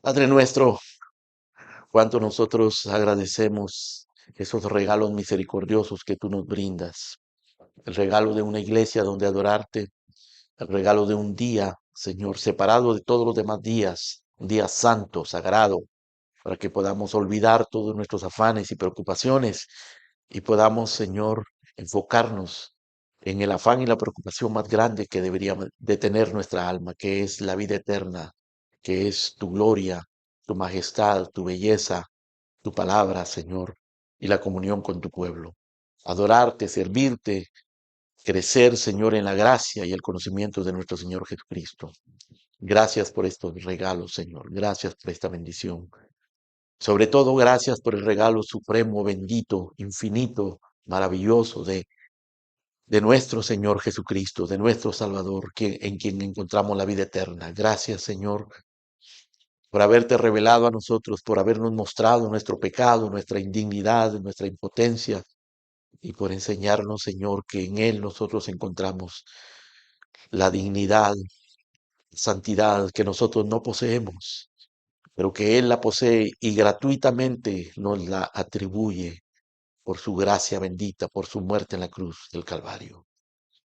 Padre nuestro, cuánto nosotros agradecemos esos regalos misericordiosos que tú nos brindas. El regalo de una iglesia donde adorarte, el regalo de un día, Señor, separado de todos los demás días, un día santo, sagrado, para que podamos olvidar todos nuestros afanes y preocupaciones y podamos, Señor, enfocarnos en el afán y la preocupación más grande que debería de tener nuestra alma, que es la vida eterna, que es tu gloria, tu majestad, tu belleza, tu palabra, Señor, y la comunión con tu pueblo. Adorarte, servirte, crecer, Señor, en la gracia y el conocimiento de nuestro Señor Jesucristo. Gracias por estos regalos, Señor. Gracias por esta bendición. Sobre todo, gracias por el regalo supremo, bendito, infinito, maravilloso de nuestro Señor Jesucristo, de nuestro Salvador, en quien encontramos la vida eterna. Gracias, Señor, por haberte revelado a nosotros, por habernos mostrado nuestro pecado, nuestra indignidad, nuestra impotencia, y por enseñarnos, Señor, que en Él nosotros encontramos la dignidad, santidad que nosotros no poseemos, pero que Él la posee y gratuitamente nos la atribuye por su gracia bendita, por su muerte en la cruz del Calvario.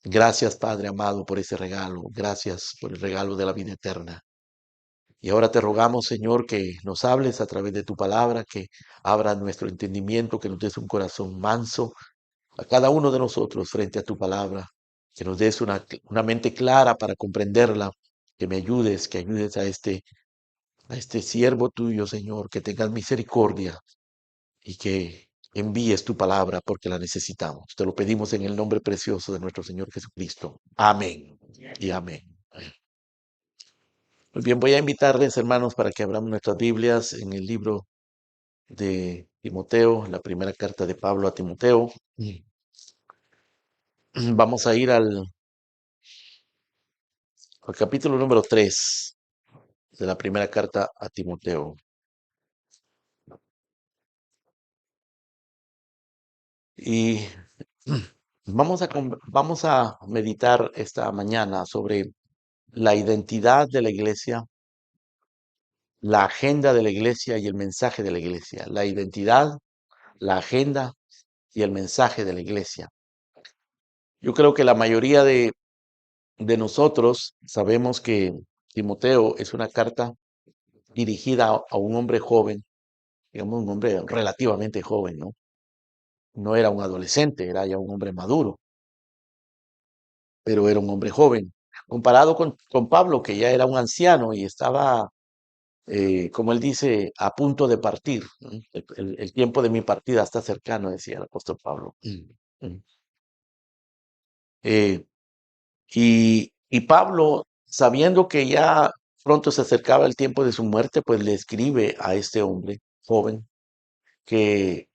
Gracias, Padre amado, por ese regalo. Gracias por el regalo de la vida eterna. Y ahora te rogamos, Señor, que nos hables a través de tu palabra, que abra nuestro entendimiento, que nos des un corazón manso a cada uno de nosotros frente a tu palabra, que nos des una mente clara para comprenderla, que me ayudes, que ayudes a este siervo tuyo, Señor, que tengas misericordia y que envíes tu palabra porque la necesitamos. Te lo pedimos en el nombre precioso de nuestro Señor Jesucristo. Amén y amén. Muy bien, voy a invitarles, hermanos, para que abramos nuestras Biblias en el libro de Timoteo, la primera carta de Pablo a Timoteo. Vamos a ir al capítulo número 3 de la primera carta a Timoteo. Y vamos a meditar esta mañana sobre la identidad de la iglesia, la agenda de la iglesia y el mensaje de la iglesia. La identidad, la agenda y el mensaje de la iglesia. Yo creo que la mayoría de nosotros sabemos que Timoteo es una carta dirigida a un hombre joven, digamos un hombre relativamente joven, ¿no? No era un adolescente, era ya un hombre maduro, pero era un hombre joven. Comparado con Pablo, que ya era un anciano y estaba, como él dice, a punto de partir. ¿No? El tiempo de mi partida está cercano, decía el apóstol Pablo. Mm. Eh, y Pablo, sabiendo que ya pronto se acercaba el tiempo de su muerte, pues le escribe a este hombre joven que,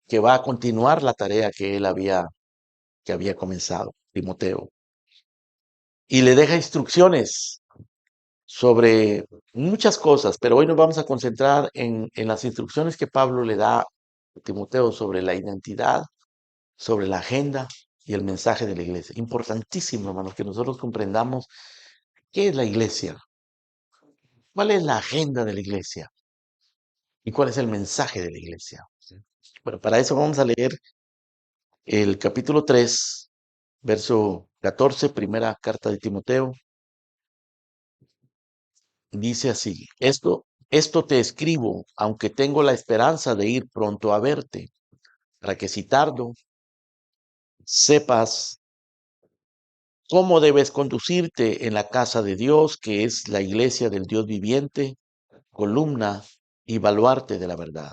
que va a continuar la tarea que había comenzado, Timoteo. Y le deja instrucciones sobre muchas cosas, pero hoy nos vamos a concentrar en las instrucciones que Pablo le da a Timoteo sobre la identidad, sobre la agenda y el mensaje de la iglesia. Importantísimo, hermanos, que nosotros comprendamos qué es la iglesia, cuál es la agenda de la iglesia y cuál es el mensaje de la iglesia. Bueno, para eso vamos a leer el capítulo 3, verso 14, primera carta de Timoteo. Dice así, esto te escribo, aunque tengo la esperanza de ir pronto a verte, para que si tardo, sepas cómo debes conducirte en la casa de Dios, que es la iglesia del Dios viviente, columna y baluarte de la verdad.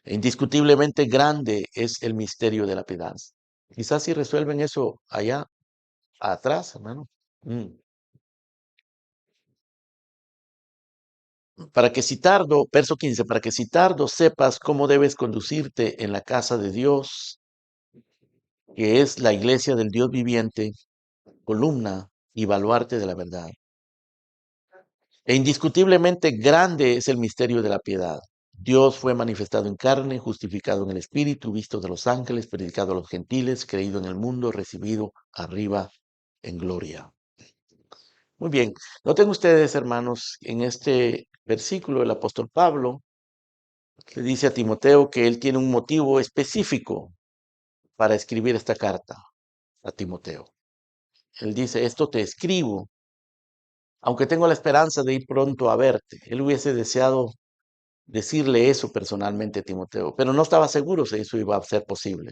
Indiscutiblemente grande es el misterio de la piedad. Quizás si resuelven eso allá atrás, hermano. Mm. Para que si tardo, verso 15, para que si tardo sepas cómo debes conducirte en la casa de Dios, que es la iglesia del Dios viviente, columna y baluarte de la verdad. E indiscutiblemente grande es el misterio de la piedad. Dios fue manifestado en carne, justificado en el Espíritu, visto de los ángeles, predicado a los gentiles, creído en el mundo, recibido arriba en gloria. Muy bien. Noten ustedes, hermanos, en este versículo el apóstol Pablo le dice a Timoteo que él tiene un motivo específico para escribir esta carta a Timoteo. Él dice, esto te escribo, aunque tengo la esperanza de ir pronto a verte. Él hubiese deseado decirle eso personalmente a Timoteo, pero no estaba seguro si eso iba a ser posible.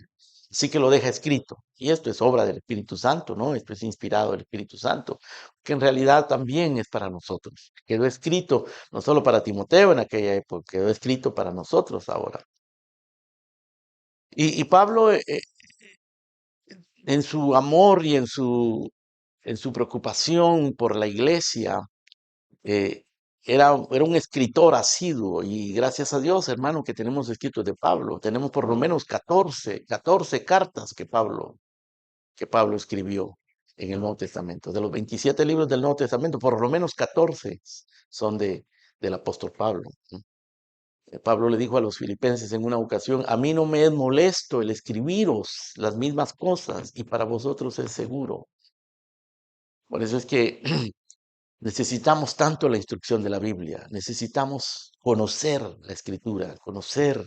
Así que lo deja escrito. Y esto es obra del Espíritu Santo, ¿no? Esto es inspirado del Espíritu Santo, que en realidad también es para nosotros. Quedó escrito no solo para Timoteo en aquella época, quedó escrito para nosotros ahora. Y Pablo, en su amor y en su preocupación por la iglesia, eh, era un escritor asiduo y gracias a Dios, hermano, que tenemos escritos de Pablo. Tenemos por lo menos 14 cartas que Pablo escribió en el Nuevo Testamento. De los 27 libros del Nuevo Testamento, por lo menos 14 son del apóstol Pablo, ¿no? Pablo le dijo a los filipenses en una ocasión, a mí no me es molesto el escribiros las mismas cosas y para vosotros es seguro. Por eso es que necesitamos tanto la instrucción de la Biblia, necesitamos conocer la escritura, conocer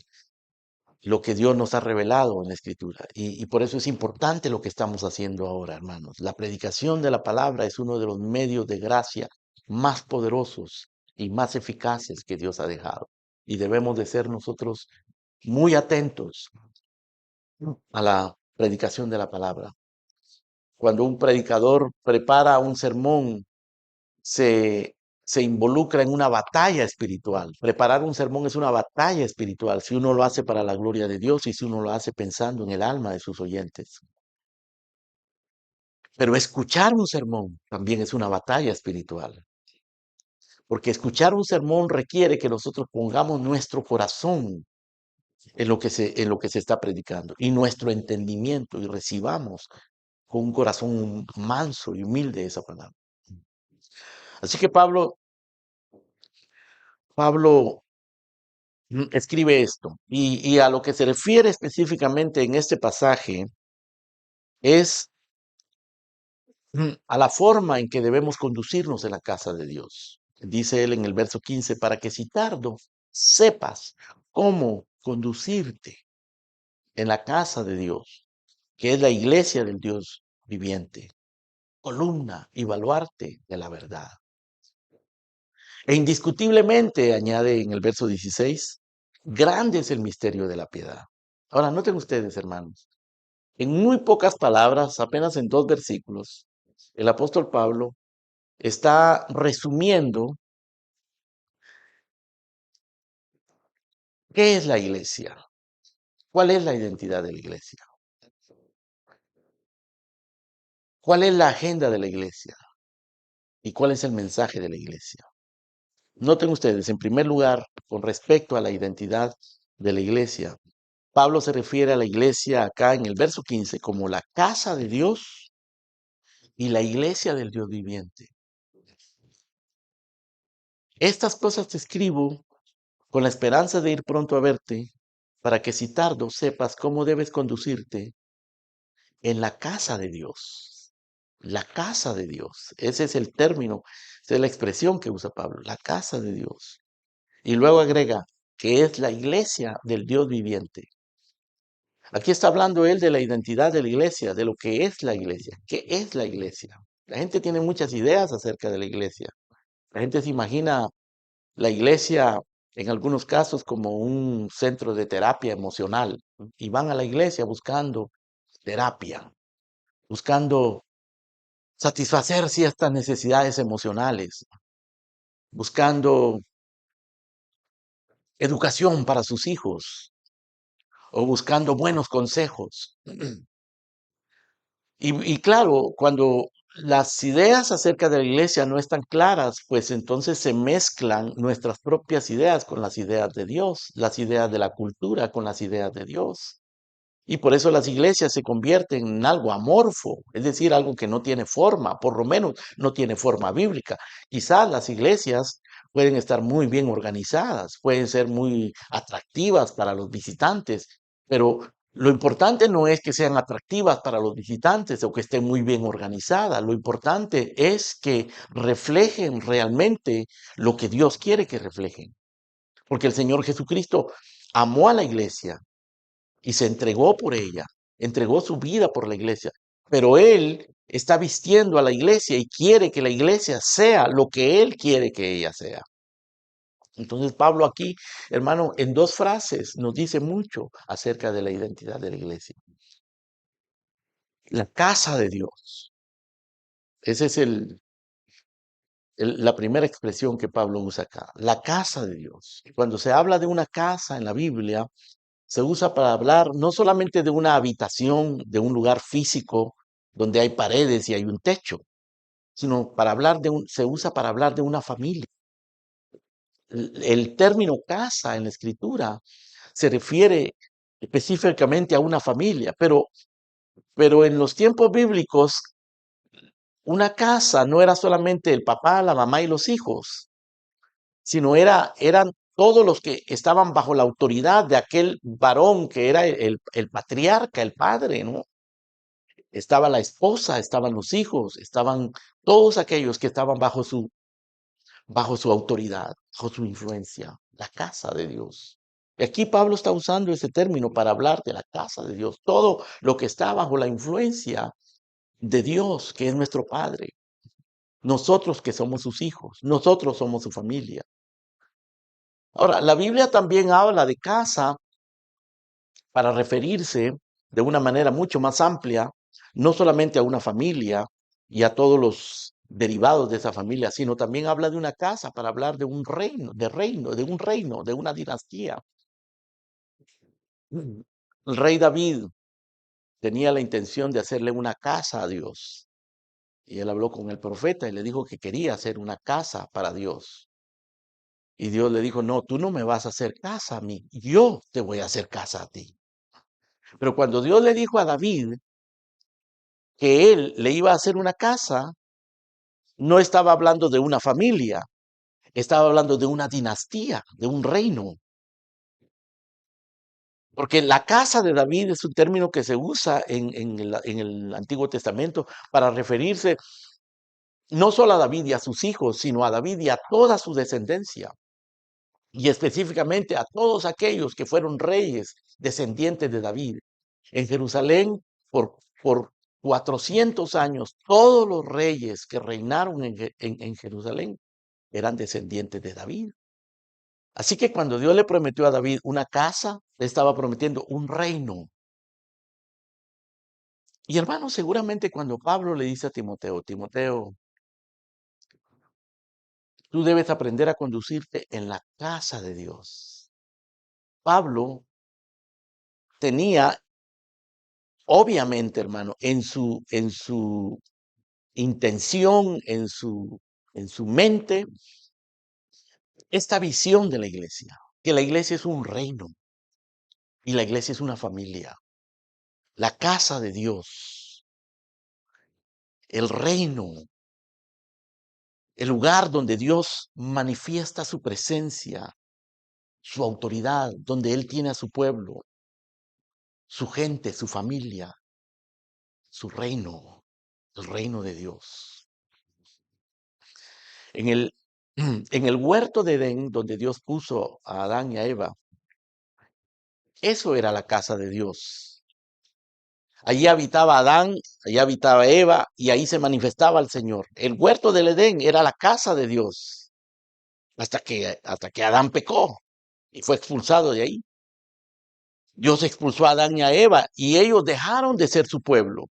lo que Dios nos ha revelado en la escritura. Y por eso es importante lo que estamos haciendo ahora, hermanos. La predicación de la palabra es uno de los medios de gracia más poderosos y más eficaces que Dios ha dejado. Y debemos de ser nosotros muy atentos a la predicación de la palabra. Cuando un predicador prepara un sermón, se, se involucra en una batalla espiritual. Preparar un sermón es una batalla espiritual si uno lo hace para la gloria de Dios y si uno lo hace pensando en el alma de sus oyentes. Pero escuchar un sermón también es una batalla espiritual, porque escuchar un sermón requiere que nosotros pongamos nuestro corazón en lo que se está predicando y nuestro entendimiento y recibamos con un corazón manso y humilde esa palabra. Así que Pablo escribe esto. Y a lo que se refiere específicamente en este pasaje es a la forma en que debemos conducirnos en la casa de Dios. Dice él en el verso 15, para que si tardo, sepas cómo conducirte en la casa de Dios, que es la iglesia del Dios viviente, columna y baluarte de la verdad. E indiscutiblemente, añade en el verso 16, grande es el misterio de la piedad. Ahora, noten ustedes, hermanos, en muy pocas palabras, apenas en 2 versículos, el apóstol Pablo está resumiendo qué es la iglesia, cuál es la identidad de la iglesia, cuál es la agenda de la iglesia y cuál es el mensaje de la iglesia. Noten ustedes, en primer lugar, con respecto a la identidad de la iglesia, Pablo se refiere a la iglesia acá en el verso 15 como la casa de Dios y la iglesia del Dios viviente. Estas cosas te escribo con la esperanza de ir pronto a verte, para que si tardo sepas cómo debes conducirte en la casa de Dios. La casa de Dios. Ese es el término, esa es la expresión que usa Pablo, la casa de Dios. Y luego agrega que es la iglesia del Dios viviente. Aquí está hablando él de la identidad de la iglesia, de lo que es la iglesia. ¿Qué es la iglesia? La gente tiene muchas ideas acerca de la iglesia. La gente se imagina la iglesia en algunos casos como un centro de terapia emocional y van a la iglesia buscando terapia, buscando satisfacer ciertas necesidades emocionales, buscando educación para sus hijos o buscando buenos consejos. Y claro, cuando las ideas acerca de la iglesia no están claras, pues entonces se mezclan nuestras propias ideas con las ideas de Dios, las ideas de la cultura con las ideas de Dios. Y por eso las iglesias se convierten en algo amorfo, es decir, algo que no tiene forma, por lo menos no tiene forma bíblica. Quizás las iglesias pueden estar muy bien organizadas, pueden ser muy atractivas para los visitantes, pero Lo importante no es que sean atractivas para los visitantes o que estén muy bien organizadas. Lo importante es que reflejen realmente lo que Dios quiere que reflejen. Porque el Señor Jesucristo amó a la iglesia y se entregó por ella, entregó su vida por la iglesia. Pero Él está vistiendo a la iglesia y quiere que la iglesia sea lo que Él quiere que ella sea. Entonces Pablo aquí, hermano, en dos frases nos dice mucho acerca de la identidad de la iglesia. La casa de Dios. Esa es la primera expresión que Pablo usa acá. La casa de Dios. Cuando se habla de una casa en la Biblia, se usa para hablar no solamente de una habitación, de un lugar físico donde hay paredes y hay un techo, sino para hablar se usa para hablar de una familia. El término casa en la escritura se refiere específicamente a una familia, pero en los tiempos bíblicos una casa no era solamente el papá, la mamá y los hijos, sino eran todos los que estaban bajo la autoridad de aquel varón que era el patriarca, el padre, ¿no? Estaba la esposa, estaban los hijos, estaban todos aquellos que estaban bajo su autoridad, bajo su influencia, la casa de Dios. Y aquí Pablo está usando ese término para hablar de la casa de Dios, todo lo que está bajo la influencia de Dios, que es nuestro Padre. Nosotros que somos sus hijos, nosotros somos su familia. Ahora, la Biblia también habla de casa para referirse de una manera mucho más amplia, no solamente a una familia y a todos los derivados de esa familia, sino también habla de una casa para hablar de un reino, de una dinastía. El rey David tenía la intención de hacerle una casa a Dios. Y él habló con el profeta y le dijo que quería hacer una casa para Dios. Y Dios le dijo, no, tú no me vas a hacer casa a mí, yo te voy a hacer casa a ti. Pero cuando Dios le dijo a David que él le iba a hacer una casa, no estaba hablando de una familia, estaba hablando de una dinastía, de un reino. Porque la casa de David es un término que se usa en el Antiguo Testamento para referirse no solo a David y a sus hijos, sino a David y a toda su descendencia. Y específicamente a todos aquellos que fueron reyes descendientes de David. En Jerusalén, por 400 años, todos los reyes que reinaron en Jerusalén eran descendientes de David. Así que cuando Dios le prometió a David una casa, le estaba prometiendo un reino. Y hermano, seguramente cuando Pablo le dice a Timoteo, Timoteo, tú debes aprender a conducirte en la casa de Dios. Pablo tenía, obviamente, hermano, en su intención, en su mente, esta visión de la iglesia, que la iglesia es un reino y la iglesia es una familia, la casa de Dios, el reino, el lugar donde Dios manifiesta su presencia, su autoridad, donde Él tiene a su pueblo, su gente, su familia, su reino, el reino de Dios. En el, en el huerto de Edén, donde Dios puso a Adán y a Eva, eso era la casa de Dios. Allí habitaba Adán, allí habitaba Eva y ahí se manifestaba el Señor. El huerto del Edén era la casa de Dios hasta que Adán pecó y fue expulsado de ahí. Dios expulsó a Adán y a Eva y ellos dejaron de ser su pueblo.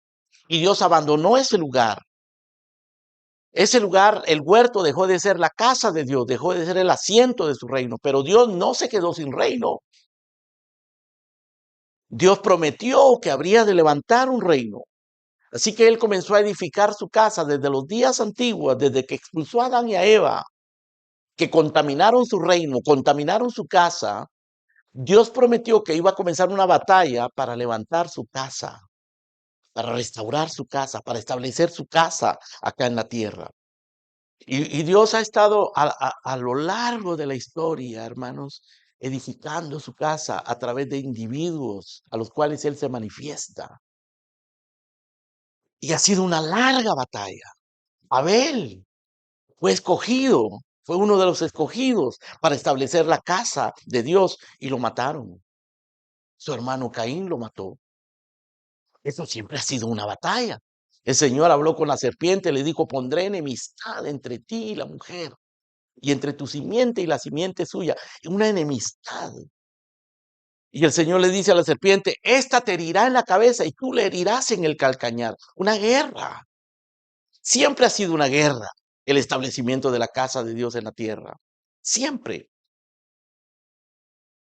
Y Dios abandonó ese lugar. Ese lugar, el huerto, dejó de ser la casa de Dios, dejó de ser el asiento de su reino. Pero Dios no se quedó sin reino. Dios prometió que habría de levantar un reino. Así que Él comenzó a edificar su casa desde los días antiguos, desde que expulsó a Adán y a Eva, que contaminaron su reino, contaminaron su casa. Dios prometió que iba a comenzar una batalla para levantar su casa, para restaurar su casa, para establecer su casa acá en la tierra. Y Dios ha estado a lo largo de la historia, hermanos, edificando su casa a través de individuos a los cuales Él se manifiesta. Y ha sido una larga batalla. Abel fue escogido, fue uno de los escogidos para establecer la casa de Dios y lo mataron. Su hermano Caín lo mató. Eso siempre ha sido una batalla. El Señor habló con la serpiente, le dijo, pondré enemistad entre ti y la mujer, y entre tu simiente y la simiente suya, una enemistad. Y el Señor le dice a la serpiente, esta te herirá en la cabeza y tú le herirás en el calcañar. Una guerra. Siempre ha sido una guerra el establecimiento de la casa de Dios en la tierra. Siempre.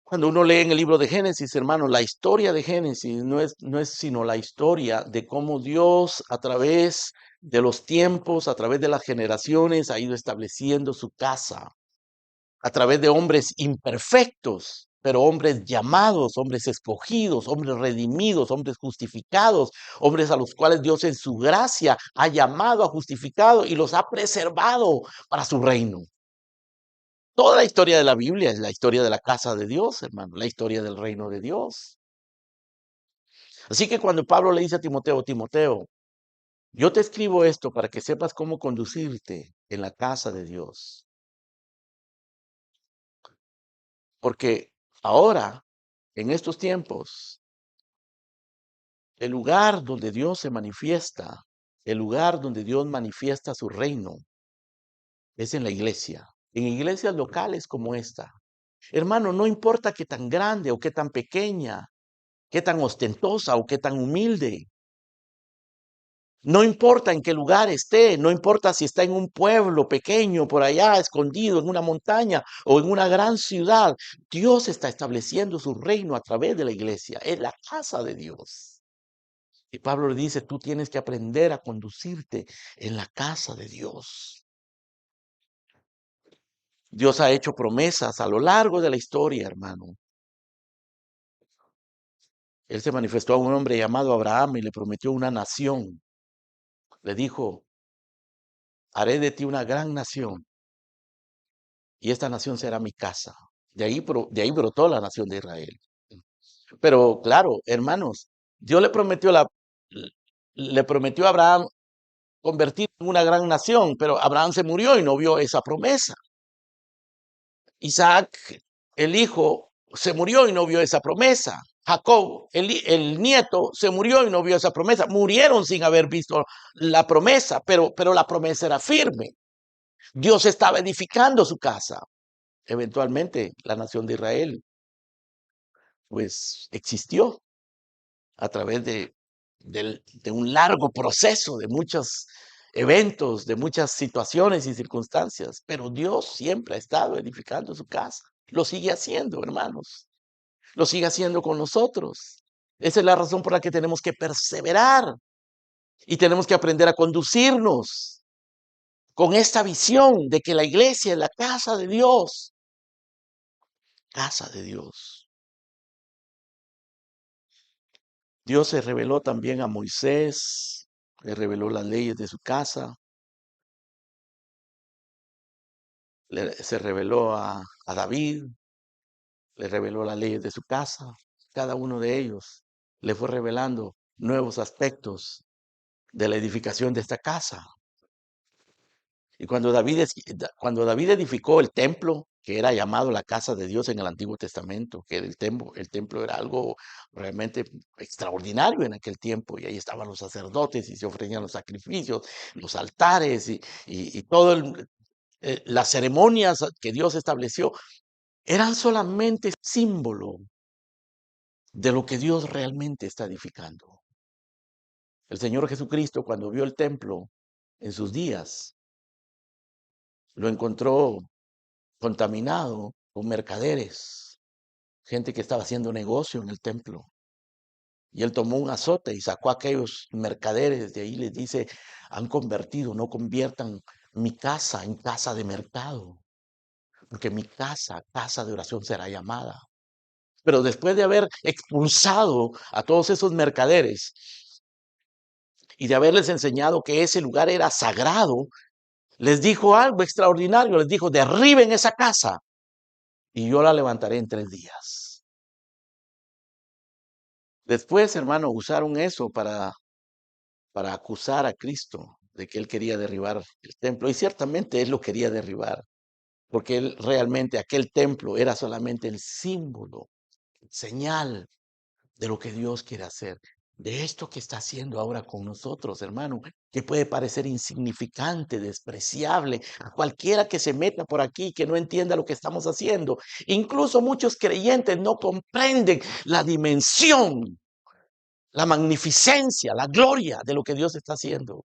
Cuando uno lee en el libro de Génesis, hermano, la historia de Génesis no es sino la historia de cómo Dios a través de los tiempos, a través de las generaciones, ha ido estableciendo su casa, a través de hombres imperfectos, pero hombres llamados, hombres escogidos, hombres redimidos, hombres justificados, hombres a los cuales Dios en su gracia ha llamado, ha justificado y los ha preservado para su reino. Toda la historia de la Biblia es la historia de la casa de Dios, hermano, la historia del reino de Dios. Así que cuando Pablo le dice a Timoteo, Timoteo, yo te escribo esto para que sepas cómo conducirte en la casa de Dios. Porque ahora, en estos tiempos, el lugar donde Dios se manifiesta, el lugar donde Dios manifiesta su reino, es en la iglesia, en iglesias locales como esta. Hermano, no importa qué tan grande o qué tan pequeña, qué tan ostentosa o qué tan humilde. No importa en qué lugar esté, no importa si está en un pueblo pequeño por allá, escondido en una montaña o en una gran ciudad, Dios está estableciendo su reino a través de la iglesia, es la casa de Dios. Y Pablo le dice, tú tienes que aprender a conducirte en la casa de Dios. Dios ha hecho promesas a lo largo de la historia, hermano. Él se manifestó a un hombre llamado Abraham y le prometió una nación. Le dijo, haré de ti una gran nación y esta nación será mi casa. De ahí brotó la nación de Israel. Pero claro, hermanos, Dios le prometió a Abraham convertir en una gran nación, pero Abraham se murió y no vio esa promesa. Isaac, el hijo, se murió y no vio esa promesa. Jacob, el nieto, se murió y no vio esa promesa. Murieron sin haber visto la promesa, pero la promesa era firme. Dios estaba edificando su casa. Eventualmente, la nación de Israel, pues, existió a través de un largo proceso, de muchos eventos, de muchas situaciones y circunstancias, pero Dios siempre ha estado edificando su casa. Lo sigue haciendo, hermanos. Lo sigue haciendo con nosotros. Esa es la razón por la que tenemos que perseverar y tenemos que aprender a conducirnos con esta visión de que la iglesia es la casa de Dios. Casa de Dios. Dios se reveló también a Moisés, le reveló las leyes de su casa, se reveló a David, le reveló las leyes de su casa. Cada uno de ellos le fue revelando nuevos aspectos de la edificación de esta casa. Y cuando David edificó el templo, que era llamado la casa de Dios en el Antiguo Testamento, que el templo era algo realmente extraordinario en aquel tiempo, y ahí estaban los sacerdotes y se ofrecían los sacrificios, los altares y todo las ceremonias que Dios estableció, eran solamente símbolo de lo que Dios realmente está edificando. El Señor Jesucristo, cuando vio el templo en sus días, lo encontró contaminado con mercaderes, gente que estaba haciendo negocio en el templo. Y él tomó un azote y sacó a aquellos mercaderes de ahí y les dice, han convertido, no conviertan mi casa en casa de mercado, porque mi casa, casa de oración será llamada. Pero después de haber expulsado a todos esos mercaderes y de haberles enseñado que ese lugar era sagrado, les dijo algo extraordinario, les dijo, derriben esa casa y yo la levantaré en 3 días. Después, hermano, usaron eso para acusar a Cristo de que él quería derribar el templo. Y ciertamente él lo quería derribar, porque él realmente aquel templo era solamente el símbolo, señal de lo que Dios quiere hacer, de esto que está haciendo ahora con nosotros, hermano, que puede parecer insignificante, despreciable, a cualquiera que se meta por aquí, que no entienda lo que estamos haciendo. Incluso muchos creyentes no comprenden la dimensión, la magnificencia, la gloria de lo que Dios está haciendo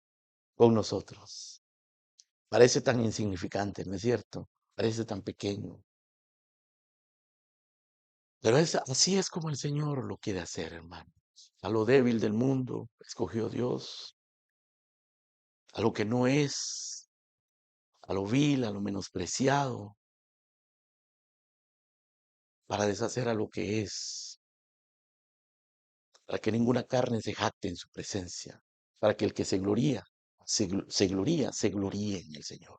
con nosotros. Parece tan insignificante, ¿no es cierto? Parece tan pequeño. Pero así es como el Señor lo quiere hacer, hermano. A lo débil del mundo escogió Dios, a lo que no es, a lo vil, a lo menospreciado, para deshacer a lo que es, para que ninguna carne se jacte en su presencia, para que el que se gloría, se gloríe en el Señor.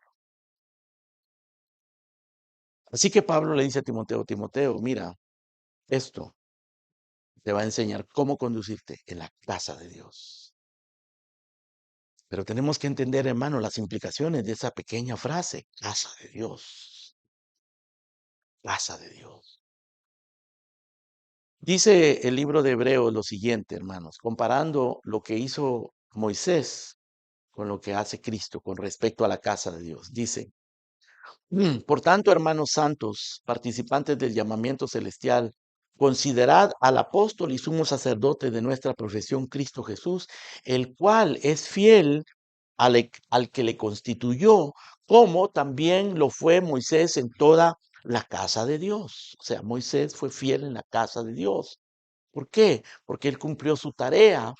Así que Pablo le dice a Timoteo, Timoteo, mira, esto te va a enseñar cómo conducirte en la casa de Dios. Pero tenemos que entender, hermano, las implicaciones de esa pequeña frase, casa de Dios, casa de Dios. Dice el libro de Hebreos lo siguiente, hermanos, comparando lo que hizo Moisés con lo que hace Cristo con respecto a la casa de Dios. Dice, Por tanto, hermanos santos, participantes del llamamiento celestial, considerad al apóstol y sumo sacerdote de nuestra profesión, Cristo Jesús, el cual es fiel al que le constituyó, como también lo fue Moisés en toda la casa de Dios. O sea, Moisés fue fiel en la casa de Dios. ¿Por qué? Porque él cumplió su tarea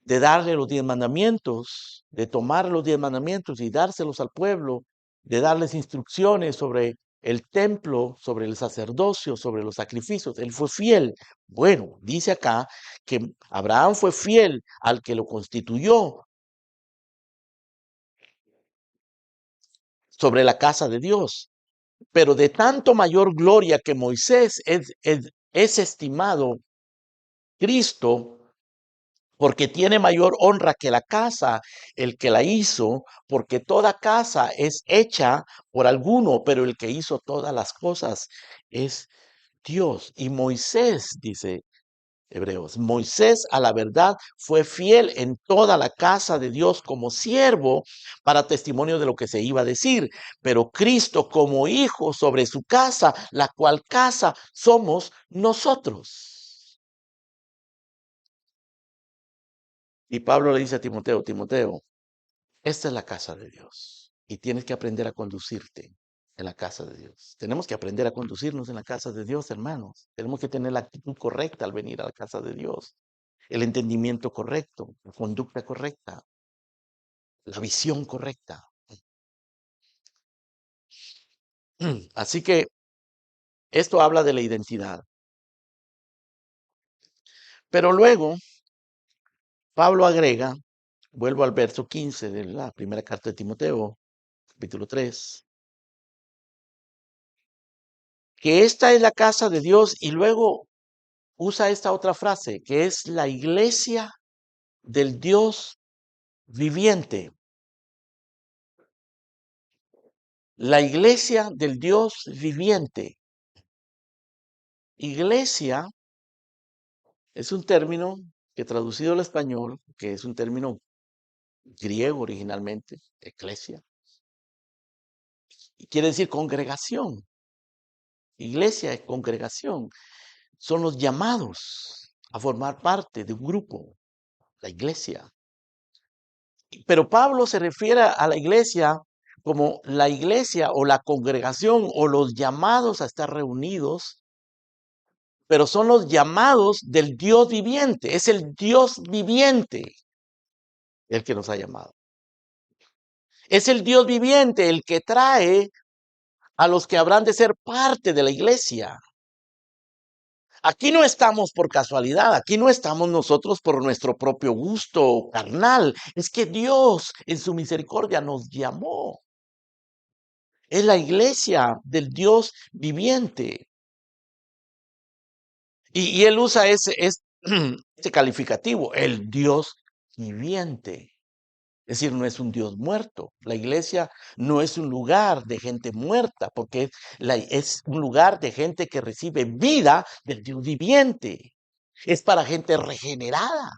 de darle los 10 mandamientos, de tomar los 10 mandamientos y dárselos al pueblo, de darles instrucciones sobre el templo, sobre el sacerdocio, sobre los sacrificios. Él fue fiel. Bueno, dice acá que Abraham fue fiel al que lo constituyó sobre la casa de Dios. Pero de tanto mayor gloria que Moisés es estimado Cristo, porque tiene mayor honra que la casa, el que la hizo, porque toda casa es hecha por alguno, pero el que hizo todas las cosas es Dios. Y Moisés, dice Hebreos, Moisés a la verdad fue fiel en toda la casa de Dios como siervo para testimonio de lo que se iba a decir, pero Cristo como hijo sobre su casa, la cual casa somos nosotros. Y Pablo le dice a Timoteo, Timoteo, esta es la casa de Dios y tienes que aprender a conducirte en la casa de Dios. Tenemos que aprender a conducirnos en la casa de Dios, hermanos. Tenemos que tener la actitud correcta al venir a la casa de Dios, el entendimiento correcto, la conducta correcta, la visión correcta. Así que esto habla de la identidad. Pero luego Pablo agrega, vuelvo al verso 15 de la primera carta de Timoteo, capítulo 3, que esta es la casa de Dios y luego usa esta otra frase, que es la iglesia del Dios viviente. La iglesia del Dios viviente. Iglesia es un término que traducido al español, que es un término griego originalmente, eclesia, y quiere decir congregación. Iglesia es congregación. Son los llamados a formar parte de un grupo, la iglesia. Pero Pablo se refiere a la iglesia como la iglesia o la congregación o los llamados a estar reunidos, pero son los llamados del Dios viviente. Es el Dios viviente el que nos ha llamado. Es el Dios viviente el que trae a los que habrán de ser parte de la iglesia. Aquí no estamos por casualidad, aquí no estamos nosotros por nuestro propio gusto carnal. Es que Dios en su misericordia nos llamó. Es la iglesia del Dios viviente. Y él usa este calificativo, el Dios viviente. Es decir, no es un Dios muerto. La iglesia no es un lugar de gente muerta, porque es un lugar de gente que recibe vida del Dios viviente. Es para gente regenerada,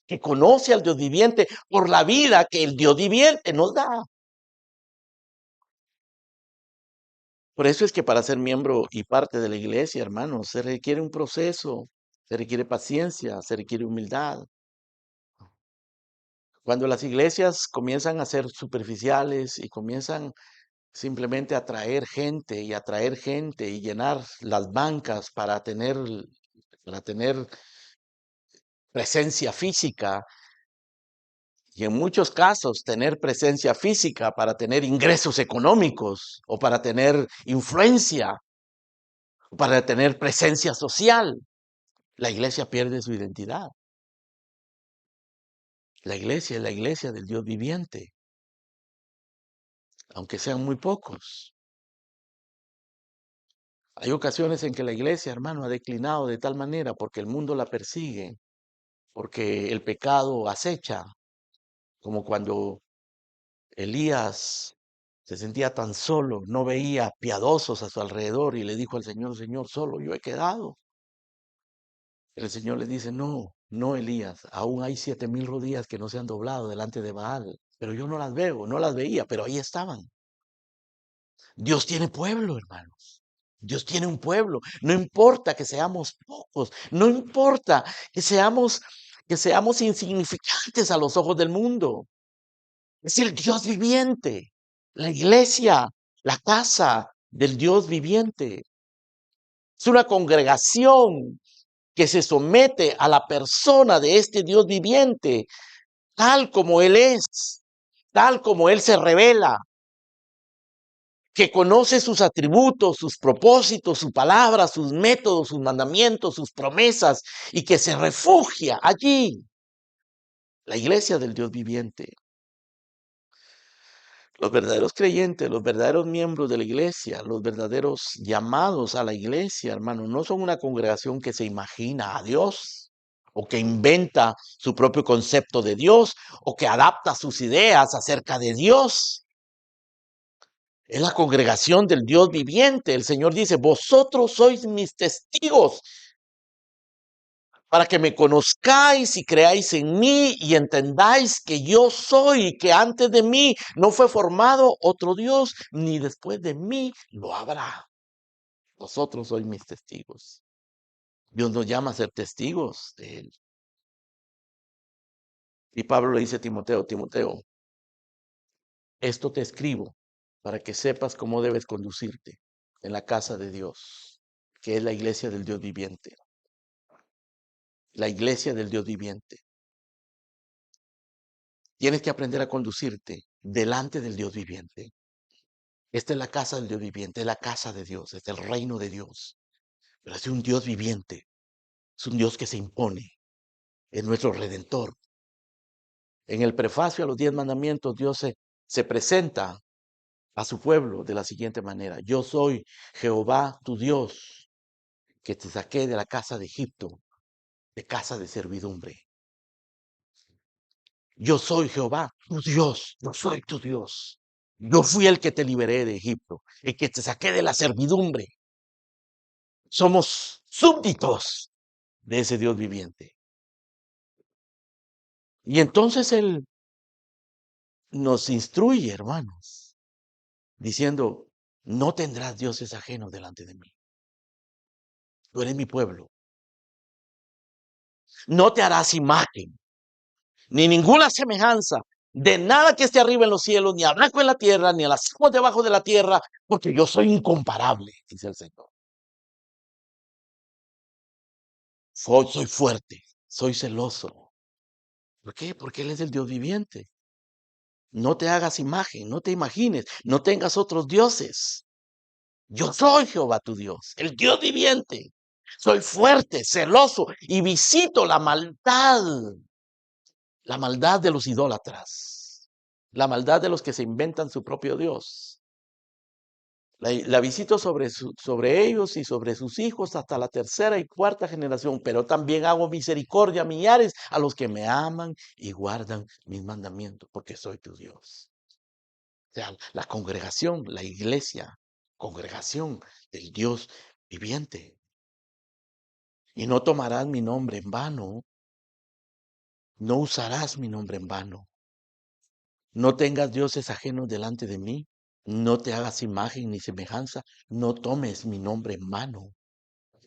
que conoce al Dios viviente por la vida que el Dios viviente nos da. Por eso es que para ser miembro y parte de la iglesia, hermanos, se requiere un proceso, se requiere paciencia, se requiere humildad. Cuando las iglesias comienzan a ser superficiales y comienzan simplemente a atraer gente y llenar las bancas para tener presencia física y en muchos casos tener presencia física para tener ingresos económicos o para tener influencia, o para tener presencia social, la iglesia pierde su identidad. La iglesia es la iglesia del Dios viviente, aunque sean muy pocos. Hay ocasiones en que la iglesia, hermano, ha declinado de tal manera porque el mundo la persigue, porque el pecado acecha, como cuando Elías se sentía tan solo, no veía piadosos a su alrededor y le dijo al Señor, Señor, solo yo he quedado. El Señor le dice, no, no, Elías, aún hay 7,000 rodillas que no se han doblado delante de Baal, pero yo no las veo, no las veía, pero ahí estaban. Dios tiene pueblo, hermanos. Dios tiene un pueblo. No importa que seamos pocos, no importa que seamos insignificantes a los ojos del mundo. Es el Dios viviente, la iglesia, la casa del Dios viviente. Es una congregación que se somete a la persona de este Dios viviente, tal como Él es, tal como Él se revela, que conoce sus atributos, sus propósitos, su palabra, sus métodos, sus mandamientos, sus promesas, y que se refugia allí. La iglesia del Dios viviente. Los verdaderos creyentes, los verdaderos miembros de la iglesia, los verdaderos llamados a la iglesia, hermano, no son una congregación que se imagina a Dios o que inventa su propio concepto de Dios o que adapta sus ideas acerca de Dios. Es la congregación del Dios viviente. El Señor dice, vosotros sois mis testigos para que me conozcáis y creáis en mí y entendáis que yo soy y que antes de mí no fue formado otro Dios, ni después de mí lo habrá. Vosotros sois mis testigos. Dios nos llama a ser testigos de Él. Y Pablo le dice a Timoteo, Timoteo, esto te escribo para que sepas cómo debes conducirte en la casa de Dios, que es la iglesia del Dios viviente. La iglesia del Dios viviente. Tienes que aprender a conducirte delante del Dios viviente. Esta es la casa del Dios viviente, es la casa de Dios, es el reino de Dios. Pero es un Dios viviente, es un Dios que se impone, es nuestro redentor. En el prefacio a los 10 mandamientos, Dios se presenta a su pueblo de la siguiente manera. Yo soy Jehová tu Dios, que te saqué de la casa de Egipto, de casa de servidumbre. Yo soy Jehová tu Dios, yo soy tu Dios. Yo fui el que te liberé de Egipto, el que te saqué de la servidumbre. Somos súbditos de ese Dios viviente. Y entonces Él nos instruye, hermanos, diciendo, no tendrás dioses ajenos delante de mí. Tú eres mi pueblo. No te harás imagen, ni ninguna semejanza de nada que esté arriba en los cielos, ni abajo en la tierra, ni a las aguas debajo de la tierra, porque yo soy incomparable, dice el Señor. Soy fuerte, soy celoso. ¿Por qué? Porque Él es el Dios viviente. No te hagas imagen, no te imagines, no tengas otros dioses. Yo soy Jehová tu Dios, el Dios viviente. Soy fuerte, celoso y visito la maldad de los idólatras, la maldad de los que se inventan su propio Dios. La visito sobre ellos y sobre sus hijos hasta la tercera y cuarta generación, pero también hago misericordia a millares a los que me aman y guardan mis mandamientos, porque soy tu Dios. O sea, la congregación, la iglesia, congregación del Dios viviente. Y no tomarás mi nombre en vano, no usarás mi nombre en vano. No tengas dioses ajenos delante de mí, no te hagas imagen ni semejanza, no tomes mi nombre en vano,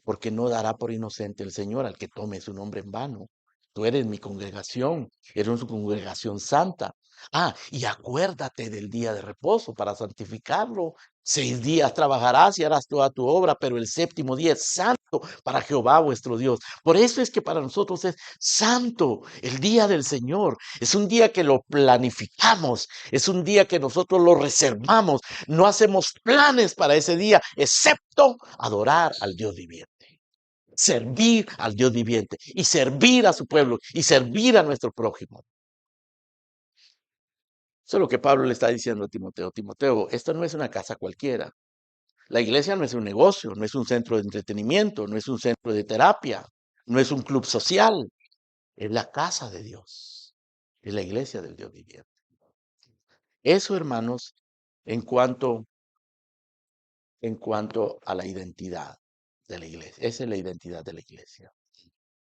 porque no dará por inocente el Señor al que tome su nombre en vano. Tú eres mi congregación, eres una congregación santa. Ah, y acuérdate del día de reposo para santificarlo. 6 días trabajarás y harás toda tu obra, pero el séptimo día es santo para Jehová vuestro Dios. Por eso es que para nosotros es santo el día del Señor. Es un día que lo planificamos, es un día que nosotros lo reservamos. No hacemos planes para ese día, excepto adorar al Dios viviente, servir al Dios viviente y servir a su pueblo y servir a nuestro prójimo. Eso es lo que Pablo le está diciendo a Timoteo. Timoteo, esto no es una casa cualquiera. La iglesia no es un negocio, no es un centro de entretenimiento, no es un centro de terapia, no es un club social. Es la casa de Dios. Es la iglesia del Dios viviente. Eso, hermanos, en cuanto, en cuanto a la identidad de la iglesia. Esa es la identidad de la iglesia.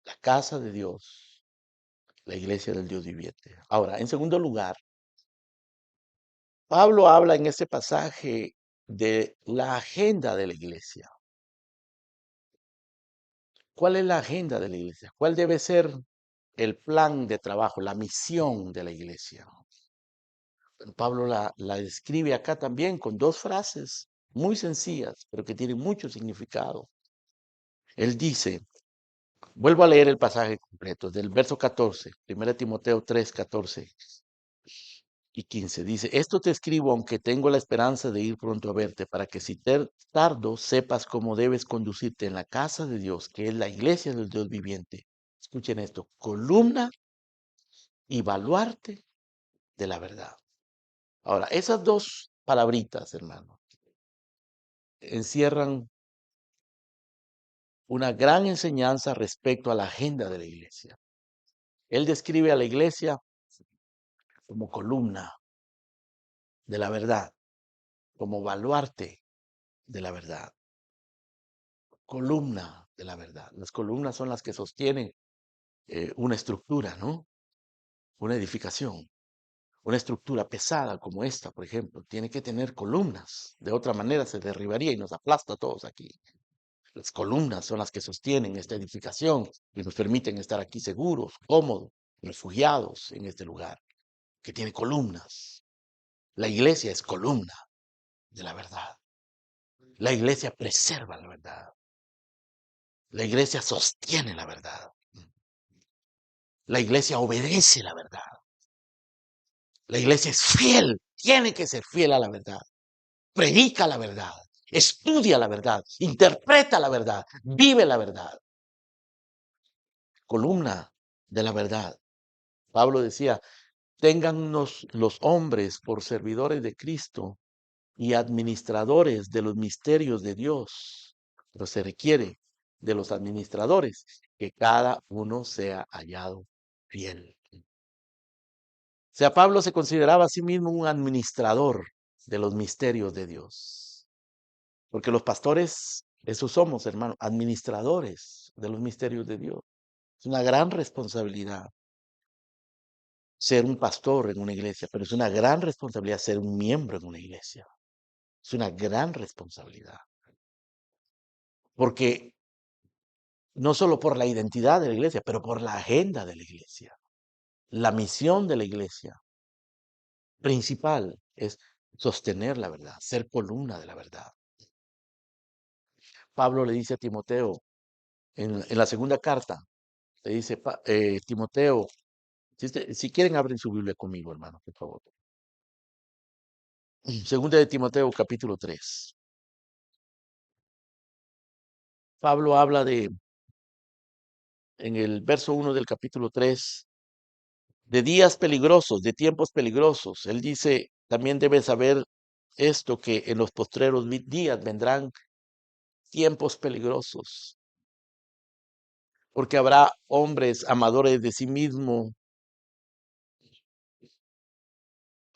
La casa de Dios, la iglesia del Dios viviente. Ahora, en segundo lugar, Pablo habla en este pasaje de la agenda de la iglesia. ¿Cuál es la agenda de la iglesia? ¿Cuál debe ser el plan de trabajo, la misión de la iglesia? Pablo la describe acá también con dos frases muy sencillas, pero que tienen mucho significado. Él dice, vuelvo a leer el pasaje completo, del verso 14, 1 Timoteo 3, 14 y 15. Dice, esto te escribo aunque tengo la esperanza de ir pronto a verte, para que si tardo sepas cómo debes conducirte en la casa de Dios, que es la iglesia del Dios viviente. Escuchen esto, columna y baluarte de la verdad. Ahora, esas dos palabritas, hermano, encierran una gran enseñanza respecto a la agenda de la iglesia. Él describe a la iglesia como columna de la verdad, como baluarte de la verdad, columna de la verdad. Las columnas son las que sostienen una estructura, ¿no? Una edificación. Una estructura pesada como esta, por ejemplo, tiene que tener columnas. De otra manera se derribaría y nos aplasta a todos aquí. Las columnas son las que sostienen esta edificación y nos permiten estar aquí seguros, cómodos, refugiados en este lugar, que tiene columnas. La iglesia es columna de la verdad. La iglesia preserva la verdad. La iglesia sostiene la verdad. La iglesia obedece la verdad. La iglesia es fiel, tiene que ser fiel a la verdad. Predica la verdad, estudia la verdad, interpreta la verdad, vive la verdad. Columna de la verdad. Pablo decía, téngannos los hombres por servidores de Cristo y administradores de los misterios de Dios. Pero se requiere de los administradores que cada uno sea hallado fiel. O sea, Pablo se consideraba a sí mismo un administrador de los misterios de Dios. Porque los pastores, esos somos, hermano, administradores de los misterios de Dios. Es una gran responsabilidad ser un pastor en una iglesia, pero es una gran responsabilidad ser un miembro en una iglesia. Es una gran responsabilidad. Porque no solo por la identidad de la iglesia, pero por la agenda de la iglesia. La misión de la iglesia principal es sostener la verdad, ser columna de la verdad. Pablo le dice a Timoteo en la segunda carta, le dice, Timoteo, si quieren abren su Biblia conmigo, hermano, por favor. Segunda de Timoteo, capítulo 3. Pablo habla en el verso 1 del capítulo 3, de días peligrosos, de tiempos peligrosos. Él dice, también debes saber esto que en los postreros días vendrán tiempos peligrosos, porque habrá hombres amadores de sí mismos,